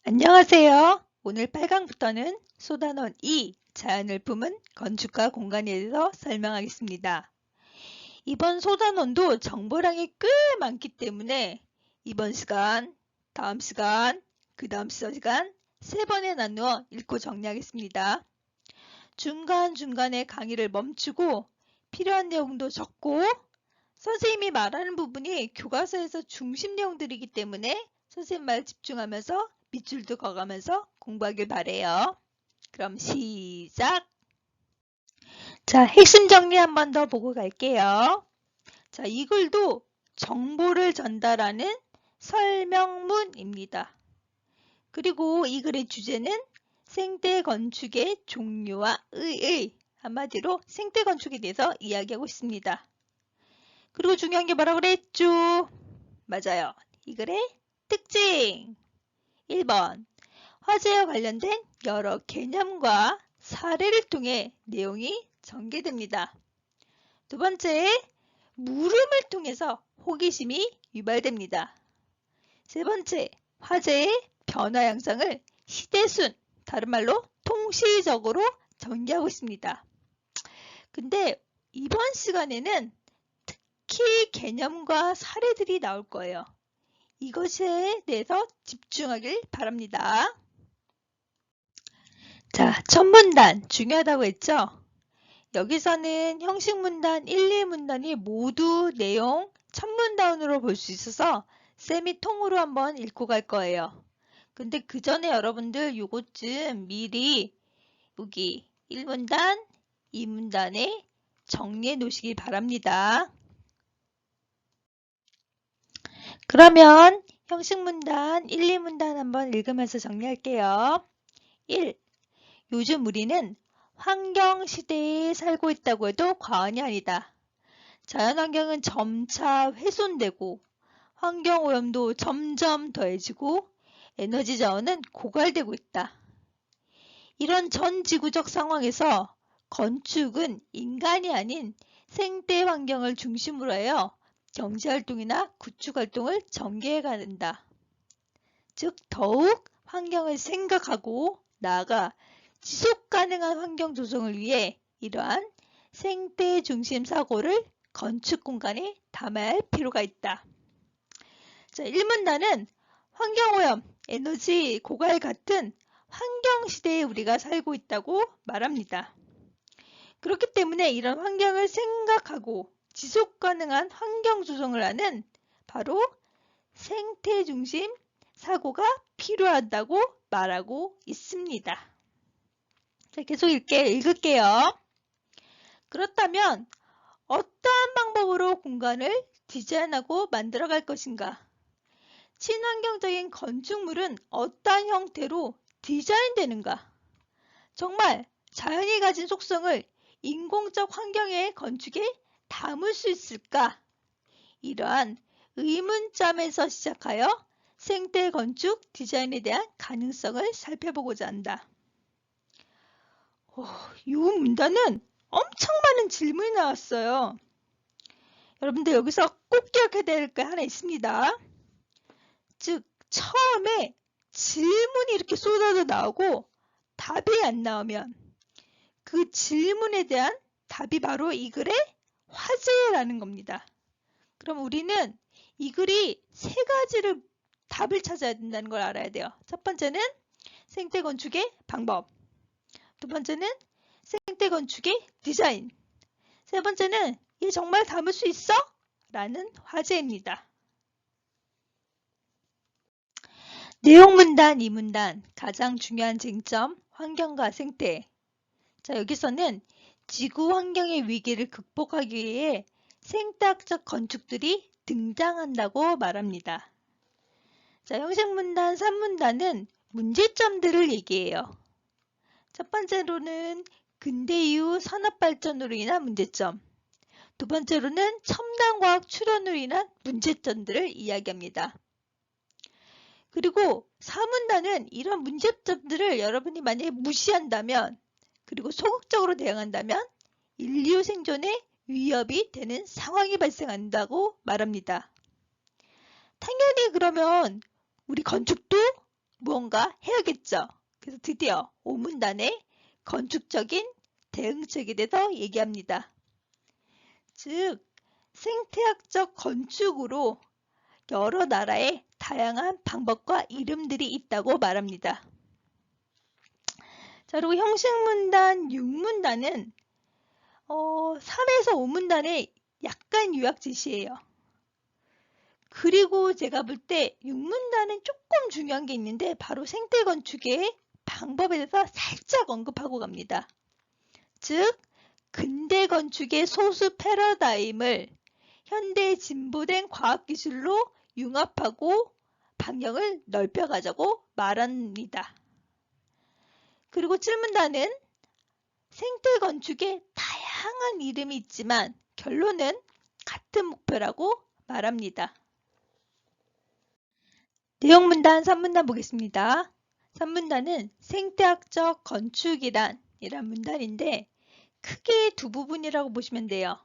안녕하세요. 오늘 8강부터는 소단원 2 자연을 품은 건축과 공간에 대해서 설명하겠습니다. 이번 소단원도 정보량이 꽤 많기 때문에 이번 시간, 다음 시간, 그 다음 시간 3번에 나누어 읽고 정리하겠습니다. 중간중간에 강의를 멈추고 필요한 내용도 적고 선생님이 말하는 부분이 교과서에서 중심 내용들이기 때문에 선생님 말 집중하면서 밑줄도 그어가면서 공부하길 바래요. 그럼 시작! 자, 핵심 정리 한 번 더 보고 갈게요. 자, 이 글도 정보를 전달하는 설명문입니다. 그리고 이 글의 주제는 생태 건축의 종류와 의의, 한마디로 생태 건축에 대해서 이야기하고 있습니다. 그리고 중요한 게 뭐라고 그랬죠? 맞아요. 이 글의 특징! 1번. 화재와 관련된 여러 개념과 사례를 통해 내용이 전개됩니다. 두 번째, 물음을 통해서 호기심이 유발됩니다. 세 번째, 화재의 변화 양상을 시대순, 다른 말로 통시적으로 전개하고 있습니다. 근데 이번 시간에는 특히 개념과 사례들이 나올 거예요. 이것에 대해서 집중하길 바랍니다. 자, 첫 문단 중요하다고 했죠? 여기서는 형식 문단 1, 2문단이 모두 내용 첫 문단으로 볼 수 있어서 쌤이 통으로 한번 읽고 갈 거예요. 근데 그 전에 여러분들 요것 좀 미리 여기 1문단, 2문단에 정리해 놓으시기 바랍니다. 그러면 형식 문단 1, 2문단 한번 읽으면서 정리할게요. 1. 요즘 우리는 환경시대에 살고 있다고 해도 과언이 아니다. 자연환경은 점차 훼손되고 환경오염도 점점 더해지고 에너지 자원은 고갈되고 있다. 이런 전 지구적 상황에서 건축은 인간이 아닌 생태 환경을 중심으로 하여 경제활동이나 구축활동을 전개해가야 한다. 즉 더욱 환경을 생각하고 나아가 지속가능한 환경 조성을 위해 이러한 생태 중심 사고를 건축 공간에 담아야 할 필요가 있다. 자, 1문단은 환경오염, 에너지 고갈 같은 환경시대에 우리가 살고 있다고 말합니다. 그렇기 때문에 이런 환경을 생각하고 지속가능한 환경 조성을 하는 바로 생태 중심 사고가 필요하다고 말하고 있습니다. 자, 계속 읽을게요. 그렇다면 어떠한 방법으로 공간을 디자인하고 만들어갈 것인가? 친환경적인 건축물은 어떠한 형태로 디자인되는가? 정말 자연이 가진 속성을 인공적 환경의 건축에 담을 수 있을까? 이러한 의문점에서 시작하여 생태 건축 디자인에 대한 가능성을 살펴보고자 한다. 이 문단은 엄청 많은 질문이 나왔어요. 여러분들 여기서 꼭 기억해야 될 게 하나 있습니다. 즉 처음에 질문이 이렇게 쏟아져 나오고 답이 안 나오면 그 질문에 대한 답이 바로 이 글의 화제라는 겁니다. 그럼 우리는 이 글이 세 가지를 답을 찾아야 된다는 걸 알아야 돼요. 첫 번째는 생태 건축의 방법, 두 번째는 생태 건축의 디자인, 세 번째는 얘 정말 담을 수 있어? 라는 화제입니다. 내용 문단 2문단 가장 중요한 쟁점 환경과 생태. 자, 여기서는 지구 환경의 위기를 극복하기 위해 생태학적 건축들이 등장한다고 말합니다. 자, 형식 문단 3문단은 문제점들을 얘기해요. 첫 번째로는 근대 이후 산업 발전으로 인한 문제점. 두 번째로는 첨단 과학 출현으로 인한 문제점들을 이야기합니다. 그리고 4문단은 이런 문제점들을 여러분이 만약에 무시한다면 그리고 소극적으로 대응한다면 인류 생존에 위협이 되는 상황이 발생한다고 말합니다. 당연히 그러면 우리 건축도 무언가 해야겠죠. 그래서 드디어 5문단에 건축적인 대응책에 대해서 얘기합니다. 즉, 생태학적 건축으로 여러 나라의 다양한 방법과 이름들이 있다고 말합니다. 자, 그리고 형식문단 6문단은 3에서 5문단의 약간 요약 제시예요. 그리고 제가 볼 때 6문단은 조금 중요한 게 있는데 바로 생태 건축의 방법에 대해서 살짝 언급하고 갑니다. 즉, 근대 건축의 소수 패러다임을 현대 진보된 과학기술로 융합하고 방향을 넓혀가자고 말합니다. 그리고 7문단은 생태 건축에 다양한 이름이 있지만 결론은 같은 목표라고 말합니다. 내용 문단 3문단 보겠습니다. 3문단은 생태학적 건축이란 이란 문단인데 크게 두 부분이라고 보시면 돼요.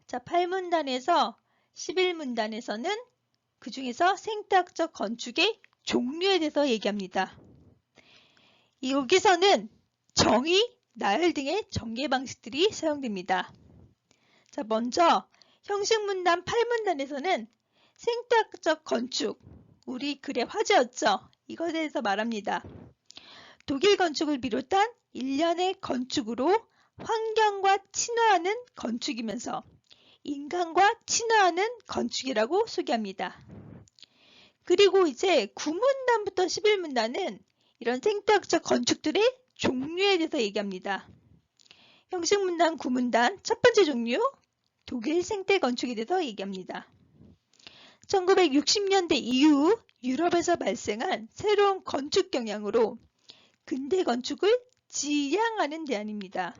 자, 8문단에서 11문단에서는 그 중에서 생태학적 건축의 종류에 대해서 얘기합니다. 여기서는 정의, 나열 등의 전개 방식들이 사용됩니다. 자, 먼저 형식문단 8문단에서는 생태학적 건축, 우리 글의 화제였죠. 이것에 대해서 말합니다. 독일 건축을 비롯한 일련의 건축으로 환경과 친화하는 건축이면서 인간과 친화하는 건축이라고 소개합니다. 그리고 이제 9문단부터 11문단은 이런 생태학적 건축들의 종류에 대해서 얘기합니다. 형식문단 9문단 첫 번째 종류, 독일 생태 건축에 대해서 얘기합니다. 1960년대 이후 유럽에서 발생한 새로운 건축 경향으로 근대 건축을 지향하는 대안입니다.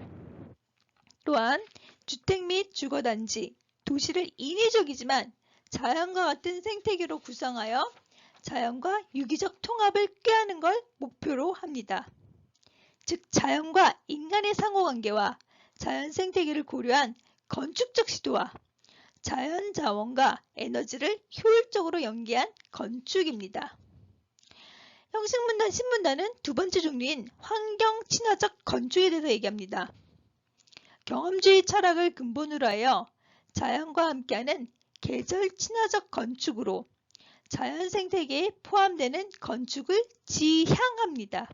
또한 주택 및 주거단지, 도시를 인위적이지만 자연과 같은 생태계로 구성하여 자연과 유기적 통합을 꾀하는 걸 목표로 합니다. 즉, 자연과 인간의 상호관계와 자연 생태계를 고려한 건축적 시도와 자연 자원과 에너지를 효율적으로 연계한 건축입니다. 형식문단, 신문단은 두 번째 종류인 환경 친화적 건축에 대해서 얘기합니다. 경험주의 철학을 근본으로 하여 자연과 함께하는 계절 친화적 건축으로 자연 생태계에 포함되는 건축을 지향합니다.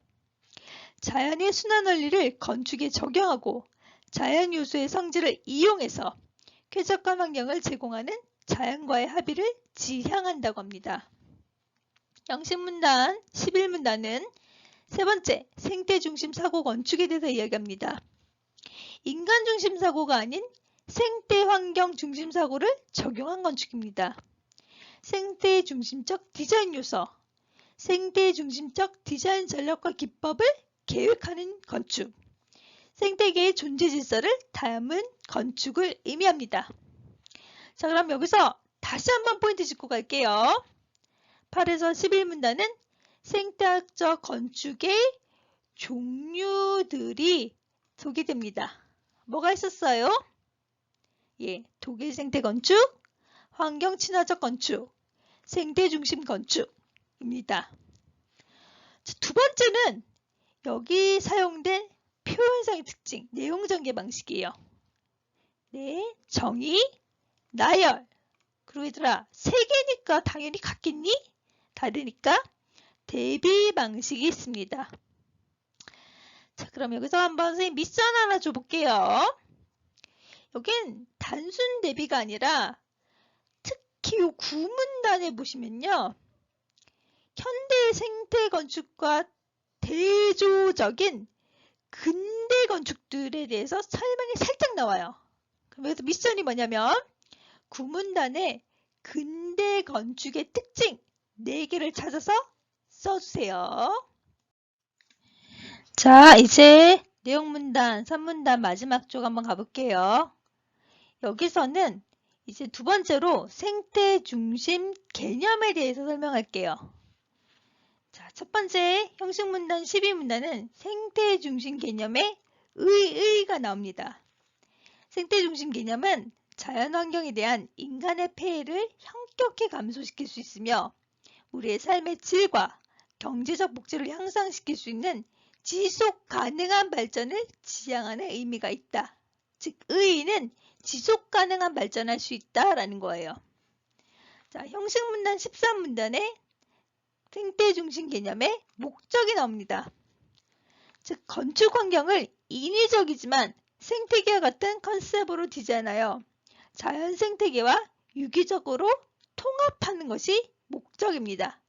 자연의 순환 원리를 건축에 적용하고 자연 요소의 성질을 이용해서 쾌적한 환경을 제공하는 자연과의 합의를 지향한다고 합니다. 형식문단 11문단은 세 번째, 생태중심 사고 건축에 대해서 이야기합니다. 인간중심 사고가 아닌 생태환경 중심 사고를 적용한 건축입니다. 생태중심적 디자인 요소, 생태중심적 디자인 전략과 기법을 계획하는 건축, 생태계의 존재 질서를 담은 건축을 의미합니다. 자, 그럼 여기서 다시 한번 포인트 짚고 갈게요. 8에서 11문단은 생태학적 건축의 종류들이 소개됩니다. 뭐가 있었어요? 예, 독일 생태 건축, 환경 친화적 건축, 생태 중심 건축입니다. 자, 두 번째는 여기 사용된 표현상의 특징, 내용 전개 방식이에요. 네, 정의, 나열. 그리고 얘들아, 세 개니까 당연히 같겠니? 다르니까 대비 방식이 있습니다. 자, 그럼 여기서 한번 선생님 미션 하나 줘볼게요. 여긴 단순 대비가 아니라 특히 이 구문단에 보시면요. 현대 생태 건축과 대조적인 근대 건축들에 대해서 설명이 살짝 나와요. 그럼 여기서 미션이 뭐냐면 구문단에 근대 건축의 특징 4개를 찾아서 써주세요. 자, 이제 내용 문단, 3문단 마지막 쪽 한번 가볼게요. 여기서는 이제 두 번째로 생태 중심 개념에 대해서 설명할게요. 자, 첫 번째 형식 문단 12문단은 생태 중심 개념의 의가 나옵니다. 생태 중심 개념은 자연환경에 대한 인간의 폐해를 현격히 감소시킬 수 있으며 우리의 삶의 질과 경제적 목적을 향상시킬 수 있는 지속 가능한 발전을 지향하는 의미가 있다. 즉, 의의는 지속 가능한 발전할 수 있다라는 거예요. 자, 형식 문단 13문단에 생태 중심 개념의 목적이 나옵니다. 즉, 건축 환경을 인위적이지만 생태계와 같은 컨셉으로 디자인하여 자연 생태계와 유기적으로 통합하는 것이 목적입니다.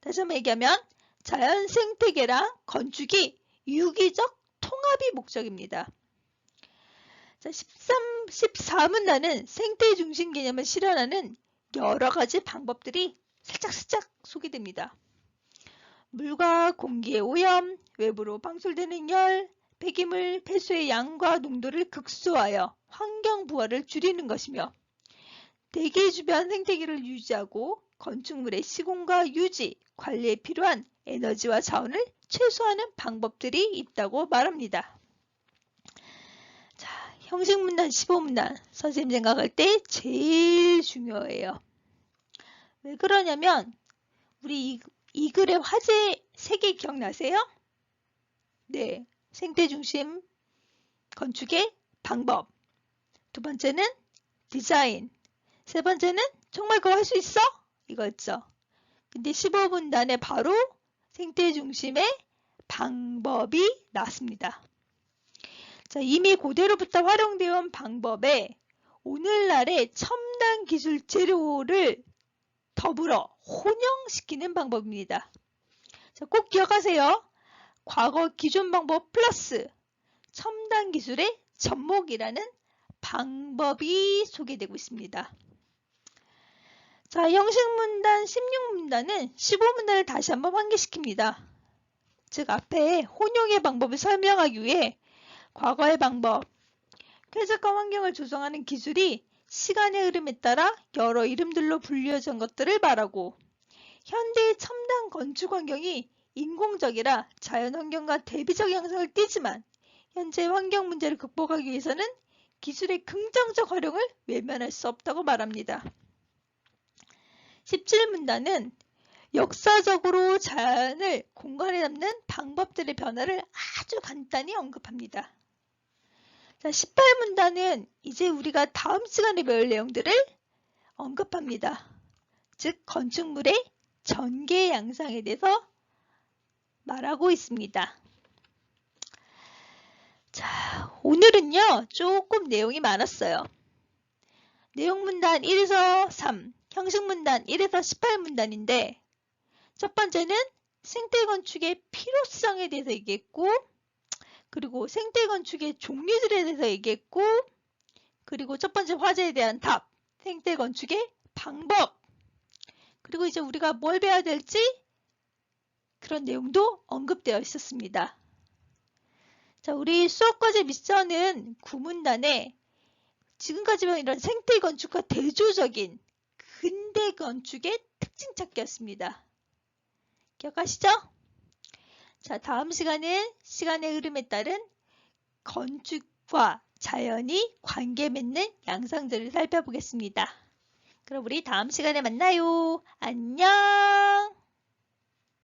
다시 한번 얘기하면 자연 생태계랑 건축이 유기적 통합이 목적입니다. 자, 14문단은 생태 중심 개념을 실현하는 여러 가지 방법들이 살짝 소개됩니다. 물과 공기의 오염, 외부로 방출되는 열, 폐기물, 폐수의 양과 농도를 극소화하여 환경 부하를 줄이는 것이며 대기 주변 생태계를 유지하고 건축물의 시공과 유지, 관리에 필요한 에너지와 자원을 최소화하는 방법들이 있다고 말합니다. 자, 형식 문단 15문단 선생님 생각할 때 제일 중요해요. 왜 그러냐면 우리 이 글의 화제 3개 기억나세요? 네, 생태 중심 건축의 방법. 두 번째는 디자인. 세 번째는 정말 그거 할 수 있어? 이거였죠. 근데 15문단에 바로 생태 중심의 방법이 나왔습니다. 자, 이미 고대로부터 활용되어 온 방법에 오늘날의 첨단 기술 재료를 더불어 혼용시키는 방법입니다. 자, 꼭 기억하세요. 과거 기존 방법 플러스 첨단 기술의 접목이라는 방법이 소개되고 있습니다. 자, 형식 문단 16문단은 15문단을 다시 한번 환기시킵니다. 즉, 앞에 혼용의 방법을 설명하기 위해 과거의 방법, 쾌적한 환경을 조성하는 기술이 시간의 흐름에 따라 여러 이름들로 불려진 것들을 말하고 현대의 첨단 건축 환경이 인공적이라 자연환경과 대비적 양상을 띠지만 현재 환경 문제를 극복하기 위해서는 기술의 긍정적 활용을 외면할 수 없다고 말합니다. 17문단은 역사적으로 자연을 공간에 담는 방법들의 변화를 아주 간단히 언급합니다. 자, 18문단은 이제 우리가 다음 시간에 배울 내용들을 언급합니다. 즉, 건축물의 전개 양상에 대해서 말하고 있습니다. 자, 오늘은요, 조금 내용이 많았어요. 내용 문단 1에서 3, 형식 문단 1에서 18문단인데, 첫 번째는 생태 건축의 필요성에 대해서 얘기했고, 그리고 생태 건축의 종류들에 대해서 얘기했고, 그리고 첫 번째 화제에 대한 답, 생태 건축의 방법, 그리고 이제 우리가 뭘 배워야 될지 그런 내용도 언급되어 있었습니다. 자, 우리 수업과제 미션은 9문단에 지금까지 배운 이런 생태 건축과 대조적인 근대 건축의 특징 찾기였습니다. 기억하시죠? 자, 다음 시간은 시간의 흐름에 따른 건축과 자연이 관계 맺는 양상들을 살펴보겠습니다. 그럼 우리 다음 시간에 만나요. 안녕!